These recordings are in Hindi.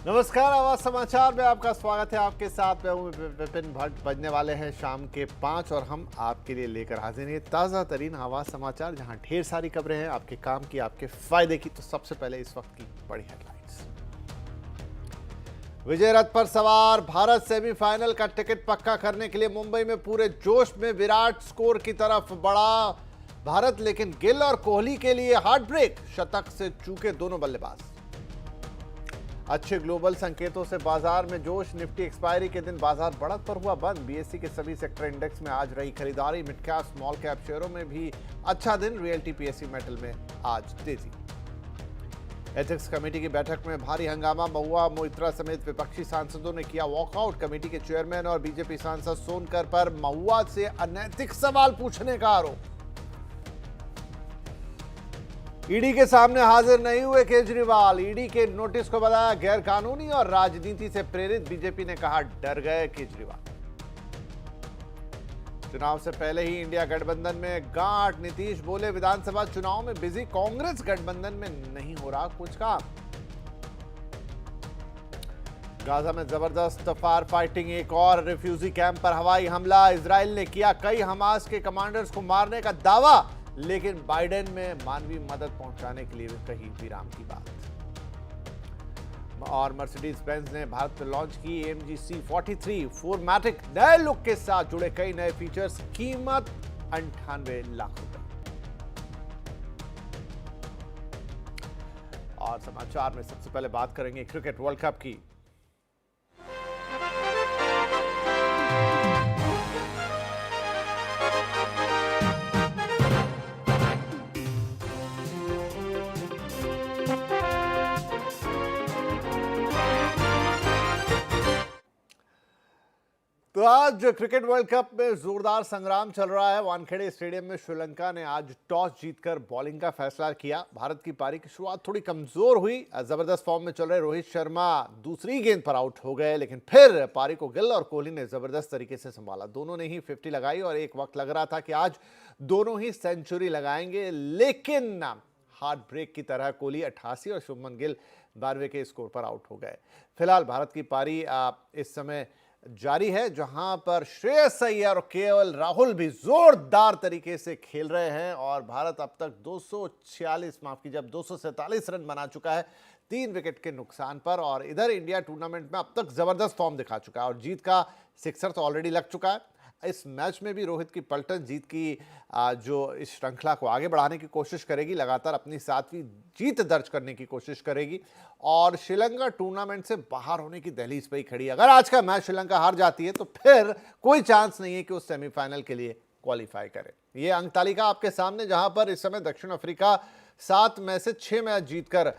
नमस्कार, आवाज समाचार में आपका स्वागत है। आपके साथ मैं हूं विपिन भट्ट। बजने वाले हैं शाम के 5 और हम आपके लिए लेकर हाजिर हैं ताज़ा तरीन आवाज समाचार, जहां ढेर सारी खबरें हैं आपके काम की, आपके फायदे की। तो सबसे पहले इस वक्त की बड़ी हेडलाइंस। विजय रथ पर सवार भारत सेमीफाइनल का टिकट पक्का करने के लिए मुंबई में पूरे जोश में। विराट स्कोर की तरफ बढ़ा भारत, लेकिन गिल और कोहली के लिए हार्ट ब्रेक। शतक से चूके दोनों बल्लेबाज। अच्छे ग्लोबल संकेतों से बाजार में जोश। निफ्टी एक्सपायरी के दिन बाजार बढ़त पर हुआ बंद। बीएसई के सभी सेक्टर इंडेक्स में आज रही खरीदारी। मिड कैप स्मॉल कैप शेयरों में भी अच्छा दिन। रियल्टी पीएसयू मेटल में आज तेजी। एथिक्स कमेटी की बैठक में भारी हंगामा। महुआ मोइत्रा समेत विपक्षी सांसदों ने किया वॉकआउट। कमेटी के चेयरमैन और बीजेपी सांसद सोनकर पर महुआ से अनैतिक सवाल पूछने का आरोप। ईडी के सामने हाजिर नहीं हुए केजरीवाल। ईडी के नोटिस को बताया गैर कानूनी और राजनीति से प्रेरित। बीजेपी ने कहा डर गए केजरीवाल। चुनाव से पहले ही इंडिया गठबंधन में गांठ। नीतीश बोले विधानसभा चुनाव में बिजी कांग्रेस, गठबंधन में नहीं हो रहा कुछ काम। गाजा में जबरदस्त फायर फाइटिंग। एक और रिफ्यूजी कैंप पर हवाई हमला। इजराइल ने किया कई हमास के कमांडर्स को मारने का दावा, लेकिन बाइडेन में मानवीय मदद पहुंचाने के लिए कही विराम की बात। और मर्सिडीज बेंज ने भारत में लॉन्च की AMG C43 4MATIC। नए लुक के साथ जुड़े कई नए फीचर्स। कीमत 98 लाख रुपए। और समाचार में सबसे पहले बात करेंगे क्रिकेट वर्ल्ड कप की। तो आज क्रिकेट वर्ल्ड कप में जोरदार संग्राम चल रहा है। वानखेड़े स्टेडियम में श्रीलंका ने आज टॉस जीतकर बॉलिंग का फैसला किया। भारत की पारी की शुरुआत थोड़ी कमजोर हुई। जबरदस्त फॉर्म में चल रहे रोहित शर्मा दूसरी गेंद पर आउट हो गए, लेकिन फिर पारी को गिल और कोहली ने जबरदस्त तरीके से संभाला। दोनों ने ही 50 लगाई और एक वक्त लग रहा था कि आज दोनों ही सेंचुरी लगाएंगे, लेकिन हार्ट ब्रेक की तरह कोहली 88 और शुभमन गिल 12वें के स्कोर पर आउट हो गए। फिलहाल भारत की पारी इस समय जारी है, जहां पर श्रेयस अय्यर और केएल राहुल भी जोरदार तरीके से खेल रहे हैं और भारत अब तक 247 रन बना चुका है 3 विकेट के नुकसान पर। और इधर इंडिया टूर्नामेंट में अब तक जबरदस्त फॉर्म दिखा चुका है और जीत का सिक्सर तो ऑलरेडी लग चुका है। इस मैच में भी रोहित की पलटन जीत की जो इस श्रृंखला को आगे बढ़ाने की कोशिश करेगी, लगातार अपनी 7वीं जीत दर्ज करने की कोशिश करेगी। और श्रीलंका टूर्नामेंट से बाहर होने की दहलीज पर ही खड़ी है। अगर आज का मैच श्रीलंका हार जाती है तो फिर कोई चांस नहीं है कि वो सेमीफाइनल के लिए क्वालिफाई करे। ये अंक तालिका आपके सामने, जहां पर इस समय दक्षिण अफ्रीका 7 में से 6 मैच जीतकर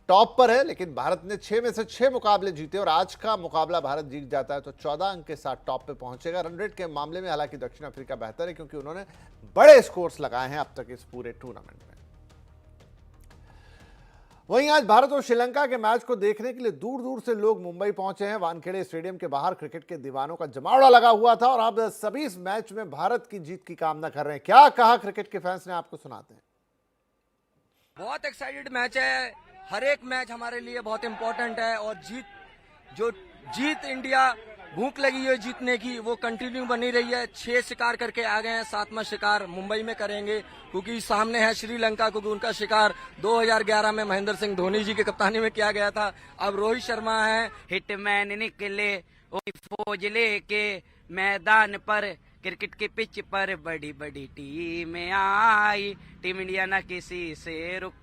टॉप पर है, लेकिन भारत ने 6 में से 6 मुकाबले जीते और आज का मुकाबला भारत जीत जाता है तो 14 अंक के साथ टॉप पे पहुंचेगा। रन रेट के मामले में हालांकि दक्षिण अफ्रीका बेहतर है, क्योंकि उन्होंने बड़े स्कोर्स लगाए हैं अब तक इस पूरे टूर्नामेंट में। वहीं आज भारत और श्रीलंका के मैच को देखने के लिए दूर दूर से लोग मुंबई पहुंचे हैं। वानखेड़े स्टेडियम के बाहर क्रिकेट के दीवानों का जमावड़ा लगा हुआ था और अब सभी इस मैच में भारत की जीत की कामना कर रहे हैं। क्या कहा क्रिकेट के फैंस ने, आपको सुनाते हैं। बहुत एक्साइटेड मैच है। हर एक मैच हमारे लिए बहुत इंपॉर्टेंट है और जीत इंडिया भूख लगी है जीतने की, वो कंटिन्यू बनी रही है। 6 शिकार करके आ गए हैं, 7वां शिकार मुंबई में करेंगे, क्योंकि सामने है श्रीलंका, क्योंकि उनका शिकार 2011 में महेंद्र सिंह धोनी जी की कप्तानी में किया गया था। अब रोहित शर्मा है। हिटमैन निकले फौज लेके मैदान पर, क्रिकेट के पिच पर बड़ी बड़ी टीम आई, टीम इंडिया ना किसी से रुक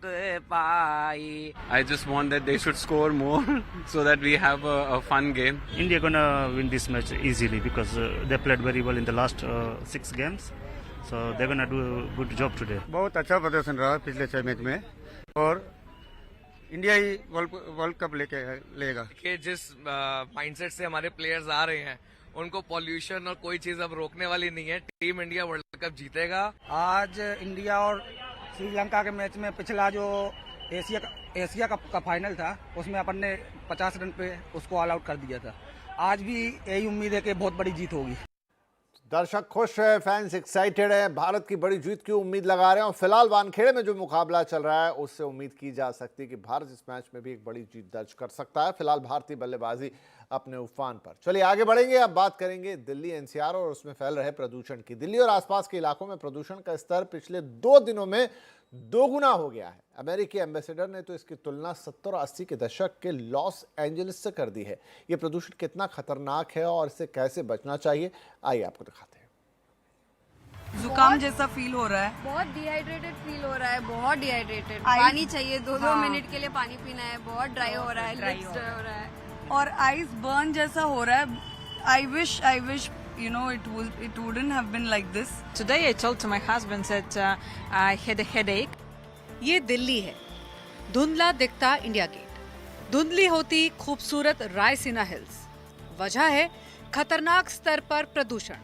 पाई। I just want that they should score more so that we have a fun game. India gonna win this match easily because they played very well in the last 6 games, so they're gonna do a good job today. बहुत अच्छा प्रदर्शन रहा पिछले 6 मैच में और इंडिया ही वर्ल्ड कप लेगा। कि जिस माइंडसेट से हमारे प्लेयर्स आ रहे हैं, उनको पॉल्यूशन और कोई चीज अब रोकने वाली नहीं है। टीम इंडिया वर्ल्ड कप जीतेगा। आज इंडिया और श्रीलंका के मैच में पिछला जो एशिया कप का फाइनल था, उसमें अपन ने 50 रन पे उसको ऑल आउट कर दिया था। आज भी यही उम्मीद है कि बहुत बड़ी जीत होगी। दर्शक खुश है, फैंस एक्साइटेड हैं, भारत की बड़ी जीत की उम्मीद लगा रहे हैं और फिलहाल वानखेड़े में जो मुकाबला चल रहा है उससे उम्मीद की जा सकती है कि भारत इस मैच में भी एक बड़ी जीत दर्ज कर सकता है। फिलहाल भारतीय बल्लेबाजी अपने उफान पर। चलिए आगे बढ़ेंगे, अब बात करेंगे दिल्ली एनसीआर और उसमें फैल रहे प्रदूषण की। दिल्ली और आसपास के इलाकों में प्रदूषण का स्तर पिछले 2 दिनों में दोगुना हो गया है। अमेरिकी एम्बेसडर ने तो इसकी तुलना 70 और 80 के दशक के लॉस एंजलिस से कर दी है। ये प्रदूषण कितना खतरनाक है और इससे कैसे बचना चाहिए, आइए आपको दिखाते हैं। जुकाम जैसा फील हो रहा है, बहुत डिहाइड्रेटेड फील हो रहा है, बहुत डिहाइड्रेटेड। पानी चाहिए, 2-2 मिनट के लिए पानी पीना है। बहुत ड्राई हो रहा है, लिप्स ड्राई हो रहा है और आइज बर्न जैसा हो रहा है। I wish you know it wouldn't have been like this. Today I told to my husband that I had a headache. ये दिल्ली है, धुंधला दिखता इंडिया गेट, धुंधली होती खूबसूरत रायसीना हिल्स। वजह है खतरनाक स्तर पर प्रदूषण।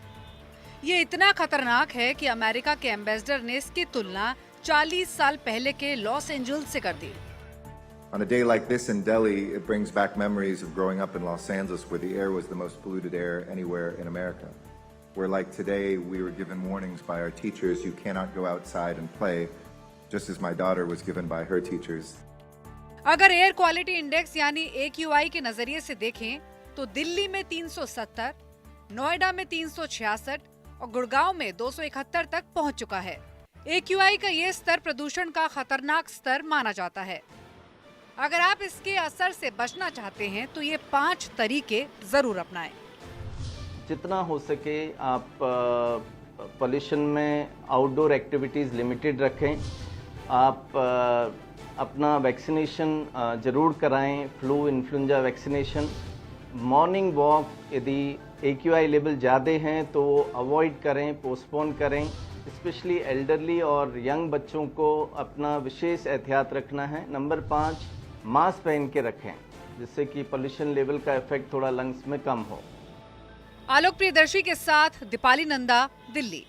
ये इतना खतरनाक है कि अमेरिका के एम्बेसडर ने इसकी तुलना 40 साल पहले के लॉस एंजल्स से कर दी। On a day like this in Delhi, it brings back memories of growing up in Los Angeles, where the air was the most polluted air anywhere in America. Where, like today, we were given warnings by our teachers, you cannot go outside and play, just as my daughter was given by her teachers. अगर एयर क्वालिटी इंडेक्स यानी AQI के नजरिए से देखें तो दिल्ली में 370, नोएडा में 366 और गुड़गांव में 271 तक पहुंच चुका है। AQI का ये स्तर प्रदूषण का खतरनाक स्तर माना जाता है। अगर आप इसके असर से बचना चाहते हैं तो ये 5 तरीके जरूर अपनाएं। जितना हो सके आप पोल्यूशन में आउटडोर एक्टिविटीज़ लिमिटेड रखें। आप अपना वैक्सीनेशन ज़रूर कराएं, flu influenza vaccination. Morning walk यदि AQI लेवल ज़्यादा हैं तो अवॉइड करें, पोस्टपोन करें। स्पेशली एल्डरली और यंग बच्चों को अपना विशेष एहतियात रखना है। नंबर 5, मास्क पहन के रखें जिससे कि पोल्यूशन लेवल का इफेक्ट थोड़ा लंग्स में कम हो। आलोक प्रियदर्शी के साथ दीपाली नंदा, दिल्ली।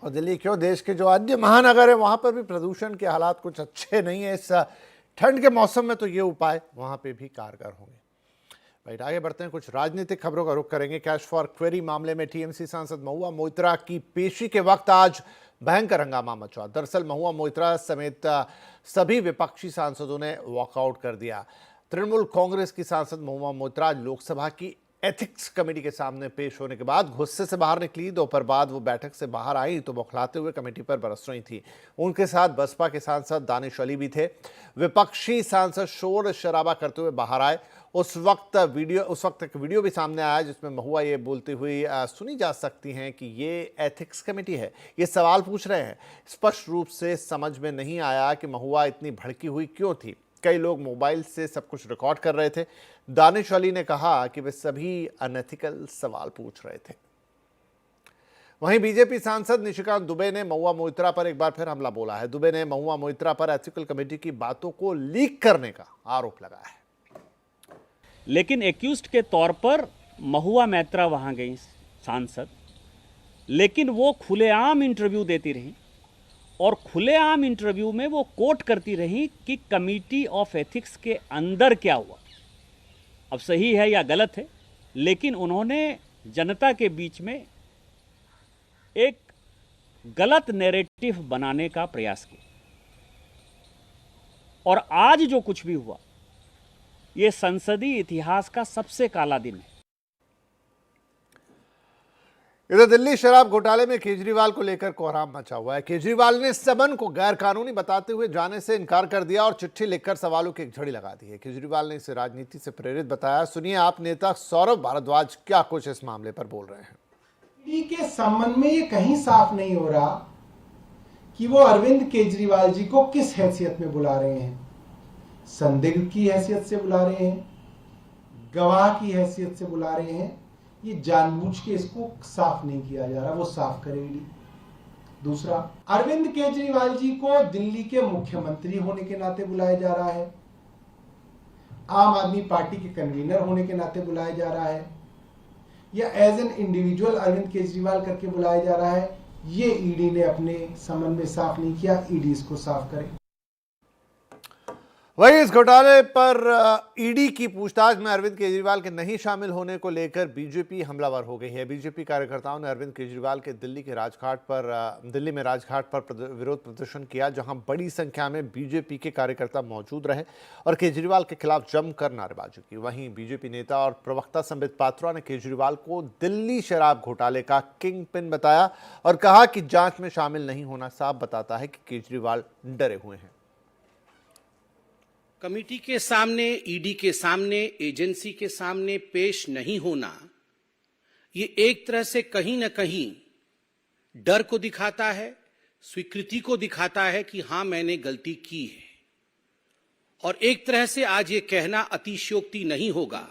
और दिल्ली क्यों, देश के जो अन्य महानगर है वहां पर भी प्रदूषण के हालात कुछ अच्छे नहीं है। इस ठंड के मौसम में तो ये उपाय वहां पे भी कारगर होंगे। राइट, आगे बढ़ते हैं, कुछ राजनीतिक खबरों का रुख करेंगे। कैश फॉर क्वेरी मामले में टीएमसी सांसद महुआ मोइत्रा की पेशी के वक्त आज भयंकर हंगामा मचा। दरअसल महुआ मोइत्रा समेत सभी विपक्षी सांसदों ने वॉकआउट कर दिया। तृणमूल कांग्रेस की सांसद महुआ मोइत्रा लोकसभा की एथिक्स कमेटी के सामने पेश होने के बाद गुस्से से बाहर निकली। दोपहर बाद वो बैठक से बाहर आई तो बौखलाते हुए कमेटी पर बरस रही थी। उनके साथ बसपा के सांसद दानिश अली भी थे। विपक्षी सांसद शोर शराबा करते हुए बाहर आए। उस वक्त एक वीडियो भी सामने आया जिसमें महुआ ये बोलती हुई सुनी जा सकती हैं कि ये एथिक्स कमेटी है, ये सवाल पूछ रहे हैं। स्पष्ट रूप से समझ में नहीं आया कि महुआ इतनी भड़की हुई क्यों थी। कई लोग मोबाइल से सब कुछ रिकॉर्ड कर रहे थे। दानिश अली ने कहा कि वे सभी अनएथिकल सवाल पूछ रहे थे। वहीं बीजेपी सांसद निशिकांत दुबे ने महुआ मोइत्रा पर एक बार फिर हमला बोला है। दुबे ने महुआ मोइत्रा पर एथिकल कमेटी की बातों को लीक करने का आरोप लगाया है। लेकिन एक्यूज्ड के तौर पर महुआ मोइत्रा वहां गई सांसद, लेकिन वो खुलेआम इंटरव्यू देती रही और खुलेआम इंटरव्यू में वो कोट करती रही कि कमिटी ऑफ एथिक्स के अंदर क्या हुआ। अब सही है या गलत है, लेकिन उन्होंने जनता के बीच में एक गलत नैरेटिव बनाने का प्रयास किया। और आज जो कुछ भी हुआ, ये संसदीय इतिहास का सबसे काला दिन है। इधर दिल्ली शराब घोटाले में केजरीवाल को लेकर कोहराम मचा हुआ है। केजरीवाल ने समन को गैर कानूनी बताते हुए जाने से इनकार कर दिया और चिट्ठी लिखकर सवालों की एक झड़ी लगा दी है। केजरीवाल ने इसे राजनीति से प्रेरित बताया। सुनिए आप नेता सौरभ भारद्वाज क्या कुछ इस मामले पर बोल रहे हैं। ईडी के संबंध में ये कहीं साफ नहीं हो रहा कि वो अरविंद केजरीवाल जी को किस हैसियत में बुला रहे हैं। संदिग्ध की हैसियत से बुला रहे हैं, गवाह की हैसियत से बुला रहे हैं। ये जानबूझ के इसको साफ नहीं किया जा रहा, वो साफ करेगी। दूसरा, अरविंद केजरीवाल जी को दिल्ली के मुख्यमंत्री होने के नाते बुलाया जा रहा है, आम आदमी पार्टी के कन्वीनर होने के नाते बुलाया जा रहा है, या as an individual Arvind Kejriwal करके बुलाया जा रहा है। ये ईडी ने अपने संबंध में साफ नहीं किया, ईडी इसको साफ करे। वही इस घोटाले पर ईडी की पूछताछ में अरविंद केजरीवाल के नहीं शामिल होने को लेकर बीजेपी हमलावर हो गई है। बीजेपी कार्यकर्ताओं ने अरविंद केजरीवाल के दिल्ली में राजघाट पर विरोध प्रदर्शन किया, जहां बड़ी संख्या में बीजेपी के कार्यकर्ता मौजूद रहे और केजरीवाल के खिलाफ जमकर नारेबाजी की। वहीं बीजेपी नेता और प्रवक्ता संबित पात्रा ने केजरीवाल को दिल्ली शराब घोटाले का किंग पिन बताया और कहा कि जांच में शामिल नहीं होना साफ बताता है कि केजरीवाल डरे हुए हैं। कमेटी के सामने, ईडी के सामने, एजेंसी के सामने पेश नहीं होना, ये एक तरह से कहीं ना कहीं डर को दिखाता है, स्वीकृति को दिखाता है कि हां मैंने गलती की है। और एक तरह से आज ये कहना अतिशयोक्ति नहीं होगा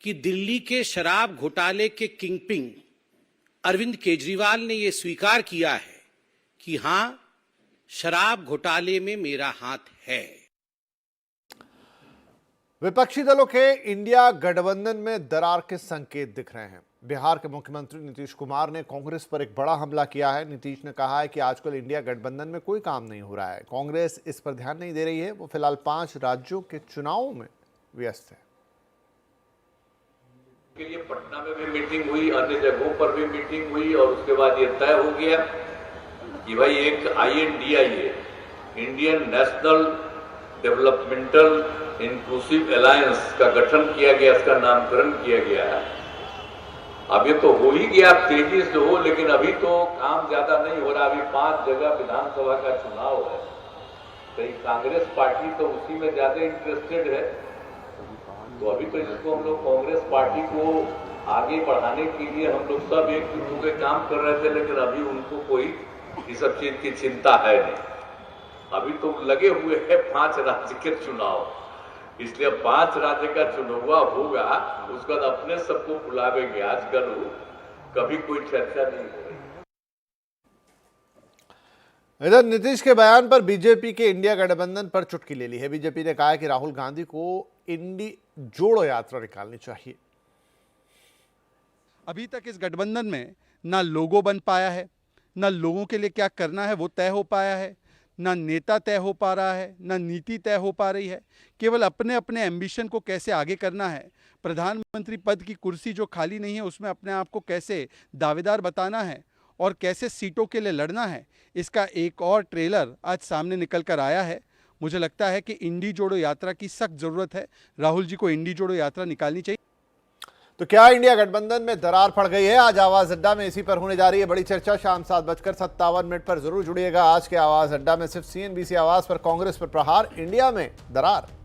कि दिल्ली के शराब घोटाले के किंगपिन अरविंद केजरीवाल ने ये स्वीकार किया है कि हां शराब घोटाले में मेरा हाथ है। विपक्षी दलों के इंडिया गठबंधन में दरार के संकेत दिख रहे हैं। बिहार के मुख्यमंत्री नीतीश कुमार ने कांग्रेस पर एक बड़ा हमला किया है। नीतीश ने कहा है कि आजकल इंडिया गठबंधन में कोई काम नहीं हो रहा है, कांग्रेस इस पर ध्यान नहीं दे रही है, वो फिलहाल 5 राज्यों के चुनावों में व्यस्त है। के लिए पटना में भी मीटिंग हुई, अन्य जगहों पर भी मीटिंग हुई और उसके बाद ये तय हो गया कि भाई एक INDI है, Indian national developmental inclusive alliance का गठन किया गया, इसका नामकरण किया गया है। अब ये तो हो ही गया, तेजी से हो, लेकिन अभी तो काम ज्यादा नहीं हो रहा। अभी 5 जगह विधानसभा का चुनाव है, तो कांग्रेस पार्टी तो उसी में ज्यादा इंटरेस्टेड है। तो अभी तो जिसको हम लोग कांग्रेस पार्टी को आगे बढ़ाने के लिए हम लोग सब एक जुट होकर काम कर रहे थे, लेकिन अभी उनको कोई इस सब चीज की चिंता है नहीं। अभी तो लगे हुए हैं 5 राज्य के चुनाव, इसलिए 5 राज्य का चुनाव होगा, उसके बाद अपने सबको बुलावेंगे। आजकल कभी कोई चर्चा नहीं हो रही। इधर नीतीश के बयान पर बीजेपी के इंडिया गठबंधन पर चुटकी ले ली है। बीजेपी ने कहा है कि राहुल गांधी को इंडी जोड़ो यात्रा निकालनी चाहिए। अभी तक इस गठबंधन में ना लोगो बन पाया है, ना लोगों के लिए क्या करना है वो तय हो पाया है, ना नेता तय हो पा रहा है, ना नीति तय हो पा रही है। केवल अपने अपने एम्बिशन को कैसे आगे करना है, प्रधानमंत्री पद की कुर्सी जो खाली नहीं है उसमें अपने आप को कैसे दावेदार बताना है और कैसे सीटों के लिए लड़ना है, इसका एक और ट्रेलर आज सामने निकल कर आया है। मुझे लगता है कि इंडी जोड़ो यात्रा की सख्त जरूरत है। राहुल जी को इंडी जोड़ो यात्रा निकालनी चाहिए। तो क्या इंडिया गठबंधन में दरार पड़ गई है? आज आवाज अड्डा में इसी पर होने जा रही है बड़ी चर्चा। शाम 7:57 पर जरूर जुड़िएगा। आज के आवाज अड्डा में सिर्फ CNBC आवाज पर कांग्रेस पर प्रहार, इंडिया में दरार।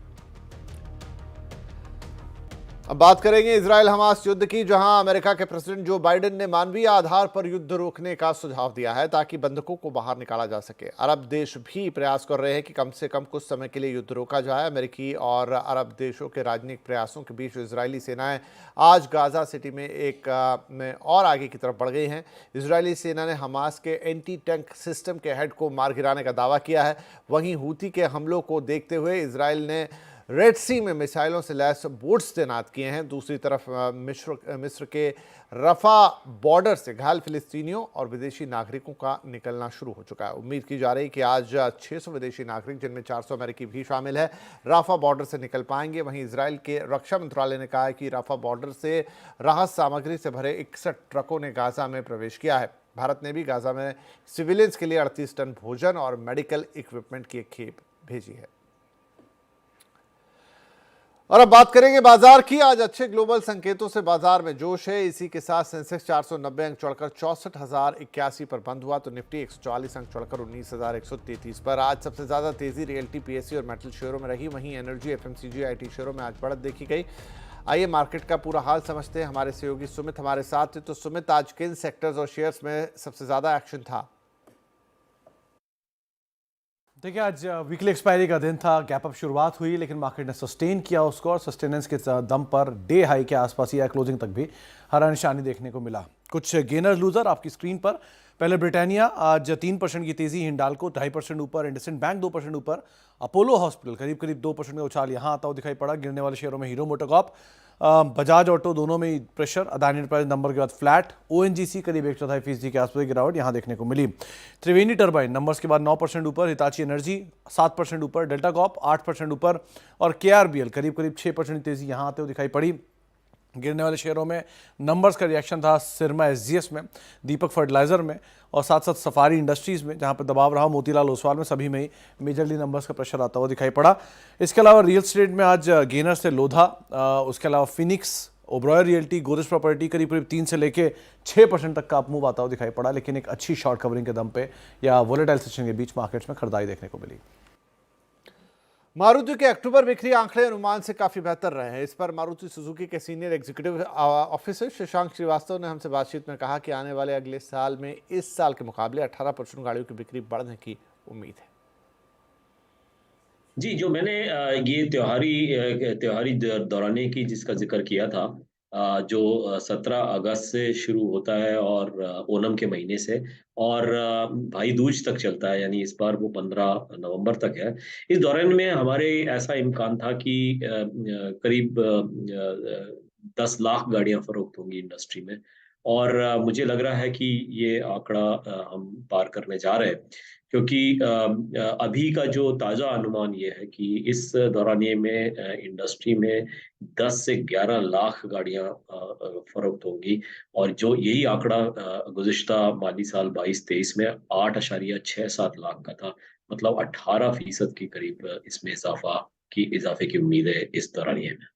अब बात करेंगे इजराइल हमास युद्ध की, जहां अमेरिका के प्रेसिडेंट जो बाइडेन ने मानवीय आधार पर युद्ध रोकने का सुझाव दिया है ताकि बंधकों को बाहर निकाला जा सके। अरब देश भी प्रयास कर रहे हैं कि कम से कम कुछ समय के लिए युद्ध रोका जाए। अमेरिकी और अरब देशों के राजनीतिक प्रयासों के बीच इजरायली सेनाएं आज गाजा सिटी में और आगे की तरफ बढ़ गई हैं। इजरायली सेना ने हमास के एंटी टैंक सिस्टम के हेड को मार गिराने का दावा किया है। वहीं हूती के हमलों को देखते हुए इजराइल ने रेड सी में मिसाइलों से लैस बोट्स तैनात किए हैं। दूसरी तरफ मिस्र के रफा बॉर्डर से घायल फिलिस्तीनियों और विदेशी नागरिकों का निकलना शुरू हो चुका है। उम्मीद की जा रही है कि आज 600 विदेशी नागरिक, जिनमें 400 अमेरिकी भी शामिल है, राफा बॉर्डर से निकल पाएंगे। वहीं इजराइल के रक्षा मंत्रालय ने कहा है कि राफा बॉर्डर से राहत सामग्री से भरे 61 ट्रकों ने गाजा में प्रवेश किया है। भारत ने भी गाजा में सिविलियंस के लिए 38 टन भोजन और मेडिकल इक्विपमेंट की एक खेप भेजी है। और अब बात करेंगे बाजार की। आज अच्छे ग्लोबल संकेतों से बाजार में जोश है। इसी के साथ सेंसेक्स 490 अंक चढ़कर 64,081 पर बंद हुआ, तो निफ्टी 144 अंक चढ़कर 19,133 पर। आज सबसे ज्यादा तेजी रियल्टी, PSU और मेटल शेयरों में रही। वहीं एनर्जी, FMCG, IT शेयरों में आज बढ़त देखी गई। आइए मार्केट का पूरा हाल समझते हैं। हमारे सहयोगी सुमित हमारे साथ थे। तो सुमित, आज किन सेक्टर्स और शेयर्स में सबसे ज्यादा एक्शन था? देखिए, आज वीकली एक्सपायरी का दिन था, गैप अप शुरुआत हुई, लेकिन मार्केट ने सस्टेन किया उसको और सस्टेनेंस के दम पर डे हाई के आसपास या क्लोजिंग तक भी हरा निशानी देखने को मिला। कुछ गेनर लूजर आपकी स्क्रीन पर। पहले ब्रिटानिया आज 3% की तेजी, हिंडाल्को 2.5% ऊपर, इंडसइंड बैंक 2% ऊपर, अपोलो हॉस्पिटल करीब करीब 2% का उछाल यहां आता हुआ दिखाई पड़ा। गिरने वाले शेयरों में हीरो मोटोकॉर्प, बजाज ऑटो दोनों में प्रेशर, अदानी एंटरप्राइज नंबर के बाद फ्लैट, ओएनजीसी करीब 1.4% के आसपास गिरावट यहां देखने को मिली। त्रिवेणी टर्बाइन नंबर्स के बाद 9% ऊपर, हिताची एनर्जी 7% ऊपर, डेल्टा कॉर्प 8% ऊपर और केआरबीएल करीब करीब 6% तेजी यहां आते हुए दिखाई पड़ी। गिरने वाले शेयरों में नंबर्स का रिएक्शन था सिरमा एसजीएस में, दीपक फर्टिलाइजर में और साथ साथ सफारी इंडस्ट्रीज में, जहां पर दबाव रहा मोतीलाल ओसवाल में, सभी में ही मेजरली नंबर्स का प्रेशर आता हुआ दिखाई पड़ा। इसके अलावा रियल एस्टेट में आज गेनर से लोधा, उसके अलावा फिनिक्स, ओब्रॉयर रियल्टी, गोदरेज प्रॉपर्टी करीब करीब 3 से लेके 6% तक का अपमूव आता हुआ दिखाई पड़ा, लेकिन एक अच्छी शॉर्ट कवरिंग के दम पे या वोलेटाइल सेशन के बीच मार्केट्स में खरीदारी देखने को मिली। मारुति के अक्टूबर बिक्री आंकड़े अनुमान से काफी बेहतर रहे हैं। इस पर मारुति सुजुकी के senior executive officer Shashank Srivastava ने हमसे बातचीत में कहा कि आने वाले अगले साल में इस साल के मुकाबले 18% गाड़ियों की बिक्री बढ़ने की उम्मीद है। जी, जो मैंने ये त्योहारी दौराने की जिसका जिक्र किया था, जो 17 अगस्त से शुरू होता है और ओणम के महीने से और भाई दूज तक चलता है, यानी इस बार वो 15 नवंबर तक है। इस दौरान में हमारे ऐसा इम्कान था कि करीब 10 लाख गाड़ियां फरोख्त होंगी इंडस्ट्री में और मुझे लग रहा है कि ये आंकड़ा हम पार करने जा रहे हैं, क्योंकि अभी का जो ताज़ा अनुमान ये है कि इस दौरानिये में इंडस्ट्री में 10 से 11 लाख गाड़ियां फरोख्त होंगी और जो यही आंकड़ा गुज़िश्ता माली साल 22-23 में 8.67 लाख का था, मतलब 18% के करीब इसमें इजाफे की उम्मीद है इस दौरानिये में।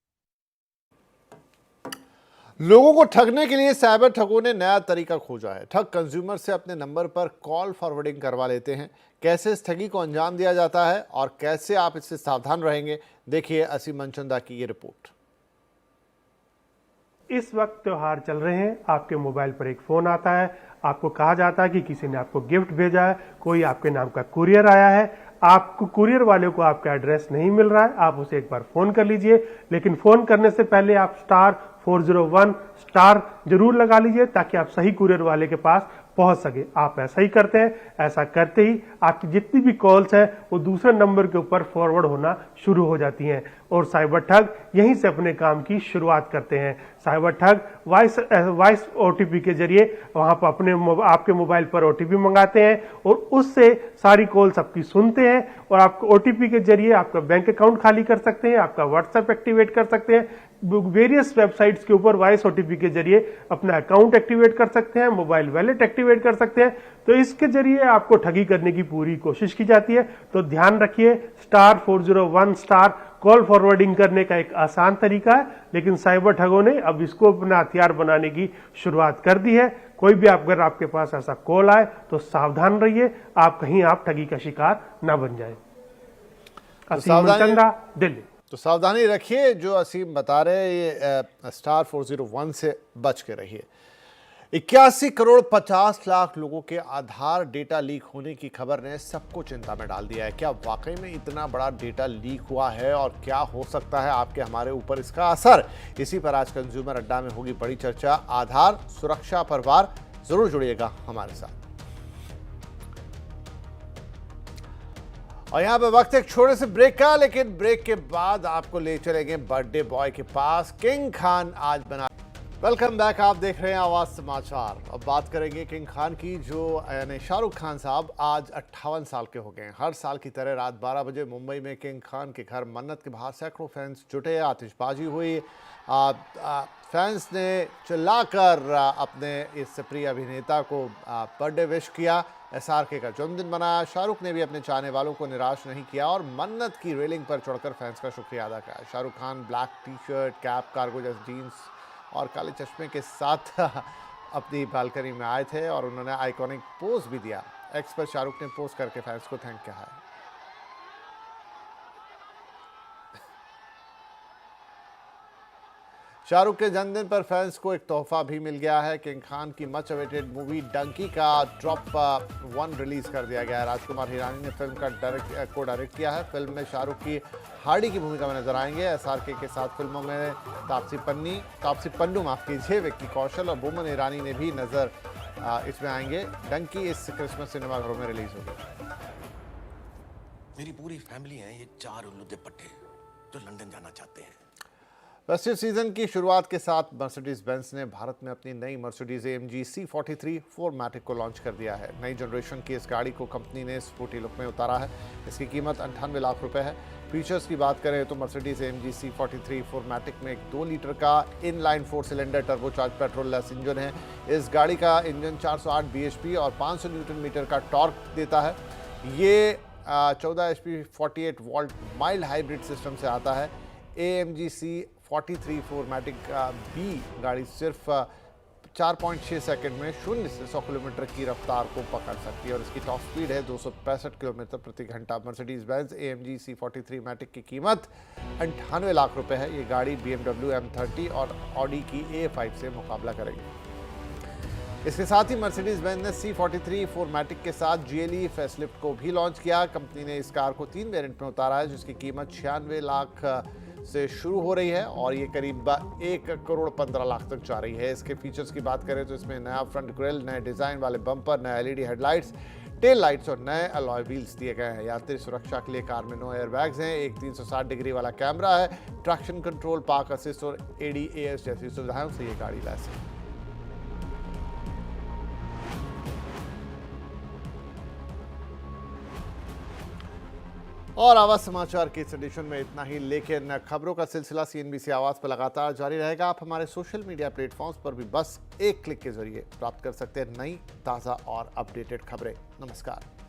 लोगों को ठगने के लिए साइबर ठगों ने नया तरीका खोजा है। ठग कंज्यूमर से अपने नंबर पर कॉल फॉरवर्डिंग करवा लेते हैं। कैसे इस ठगी को अंजाम दिया जाता है और कैसे आप इससे सावधान रहेंगे, देखिए असीम मनचंदा की ये रिपोर्ट। इस वक्त त्योहार चल रहे हैं, आपके मोबाइल पर एक फोन आता है, आपको कहा जाता है कि किसी ने आपको गिफ्ट भेजा है, कोई आपके नाम का कुरियर आया है, आपको कुरियर वाले को आपका एड्रेस नहीं मिल रहा है, आप उसे एक बार फोन कर लीजिए, लेकिन फोन करने से पहले आप *401* जरूर लगा लीजिए ताकि आप सही कुरियर वाले के पास पहुंच सके। आप ऐसा ही करते हैं, ऐसा करते ही आपकी जितनी भी कॉल्स हैं वो दूसरे नंबर के ऊपर फॉरवर्ड होना शुरू हो जाती हैं और साइबर ठग यहीं से अपने काम की शुरुआत करते हैं। साइबर ठग वॉइस ओटीपी के जरिए वहां पर आपके मोबाइल पर ओटीपी मंगाते हैं और उससे सारी कॉल्स आपकी सुनते हैं और आपको ओटीपी के जरिए आपका बैंक अकाउंट खाली कर सकते हैं, आपका व्हाट्सएप एक्टिवेट कर सकते हैं, वेरियस वेबसाइट्स के ऊपर वॉइस ओटीपी के जरिए अपना अकाउंट एक्टिवेट कर सकते हैं, मोबाइल वॉलेट एक्टिवेट कर सकते हैं। तो इसके जरिए आपको ठगी करने की पूरी कोशिश की जाती है। तो ध्यान रखिए, *401* कॉल फॉरवर्डिंग करने का एक आसान तरीका है, लेकिन साइबर ठगों ने अब इसको अपना हथियार बनाने की शुरुआत कर दी है। कोई भी अगर आपके पास ऐसा कॉल आए तो सावधान रहिए, आप ठगी का शिकार ना बन जाए। असीम मनचंदा, दिल्ली। तो सावधानी रखिए, जो असीम बता रहे हैं ये *401 से बच के रहिए। 81 करोड़ 50 लाख लोगों के आधार डेटा लीक होने की खबर ने सबको चिंता में डाल दिया है। क्या वाकई में इतना बड़ा डेटा लीक हुआ है और क्या हो सकता है आपके हमारे ऊपर इसका असर? इसी पर आज कंज्यूमर अड्डा में होगी बड़ी चर्चा। आधार सुरक्षा पर वार, जरूर जुड़िएगा हमारे साथ। और यहाँ पे वक्त एक छोटे से ब्रेक का, लेकिन ब्रेक के बाद आपको ले चलेंगे बर्थडे बॉय के पास। किंग खान आज बना। वेलकम बैक, आप देख रहे हैं आवाज समाचार। अब बात करेंगे किंग खान की, जो यानी शाहरुख खान साहब आज 58 साल के हो गए हैं। हर साल की तरह रात 12 बजे मुंबई में किंग खान के घर मन्नत के बाहर सैकड़ों फैंस जुटे, आतिशबाजी हुई, फैंस ने चिल्लाकर अपने इस प्रिय अभिनेता को बर्थडे विश किया। SRK का जन्मदिन मनाया। शाहरुख ने भी अपने चाहने वालों को निराश नहीं किया और मन्नत की रेलिंग पर चढ़कर फैंस का शुक्रिया अदा किया। Shahrukh Khan black t-shirt, cap, cargo जैसे जीन्स और काले चश्मे के साथ अपनी बालकनी में आए थे और उन्होंने आइकॉनिक पोज भी दिया। एक्स पर शाहरुख ने पोज करके फैंस को थैंक किया है। शाहरुख के जन्मदिन पर फैंस को एक तोहफा भी मिल गया है। किंग खान की मच अवेटेड मूवी डंकी का ड्रॉप 1 रिलीज कर दिया गया है। राजकुमार हिरानी ने फिल्म का डायरेक्ट किया है। फिल्म में शाहरुख की हार्डी की भूमिका में नजर आएंगे। SRK के साथ फिल्मों में तापसी पन्नू, विक्की कौशल और बोमन ईरानी ने भी नजर इसमें आएंगे। डंकी इस क्रिसमस सिनेमाघरों में रिलीज होगी। मेरी पूरी फैमिली है ये 4 उल्लू पट्टे जो लंदन जाना चाहते हैं। फेस्टिव सीजन की शुरुआत के साथ मर्सिडीज बेंज ने भारत में अपनी नई मर्सिडीज AMG C43 4MATIC को लॉन्च कर दिया है। नई जनरेशन की इस गाड़ी को कंपनी ने स्पोर्टी लुक में उतारा है। इसकी कीमत 98 लाख रुपए है। फीचर्स की बात करें तो मर्सिडीज AMG C43 4MATIC में एक 2 लीटर का inline 4 cylinder turbocharge petrol less engine है। इस गाड़ी का इंजन 408 bhp और 500 न्यूटन मीटर का टॉर्क देता है। ये 14 HP 48 volt mild hybrid system से आता है। AMG C43 4MATIC B गाड़ी सिर्फ 4.6 सेकंड में 0 से 100 किलोमीटर की रफ्तार को पकड़ सकती है और इसकी टॉप स्पीड है 265 किलोमीटर प्रति घंटा। मर्सिडीज बेंज AMG C43 मैटिक की कीमत 98 लाख रुपए है। ये गाड़ी BMW M30 और ऑडी की A5 से मुकाबला करेगी। इसके साथ ही मर्सिडीज बेंज ने C43 4MATIC के साथ GLE फेसलिफ्ट को भी लॉन्च किया। कंपनी ने इस कार को 3 वेरिएंट में उतारा है जिसकी कीमत 96 लाख से शुरू हो रही है और ये करीब 1 करोड़ 15 लाख तक जा रही है। इसके फीचर्स की बात करें तो इसमें नया फ्रंट ग्रिल, नए डिजाइन वाले बम्पर, नए LED हेडलाइट्स, टेल लाइट्स और नए अलॉय व्हील्स दिए गए हैं। यात्री सुरक्षा के लिए कार में 9 एयरबैग्स हैं, एक 360 डिग्री वाला कैमरा है, ट्रैक्शन कंट्रोल, पार्क असिस्ट और ADAS जैसी सुविधाओं से ये गाड़ी लैस है। और आवाज समाचार के इस एडिशन में इतना ही, लेकिन खबरों का सिलसिला CNBC आवाज पर लगातार जारी रहेगा। आप हमारे सोशल मीडिया प्लेटफॉर्म्स पर भी बस एक क्लिक के जरिए प्राप्त कर सकते हैं नई, ताज़ा और अपडेटेड खबरें। नमस्कार।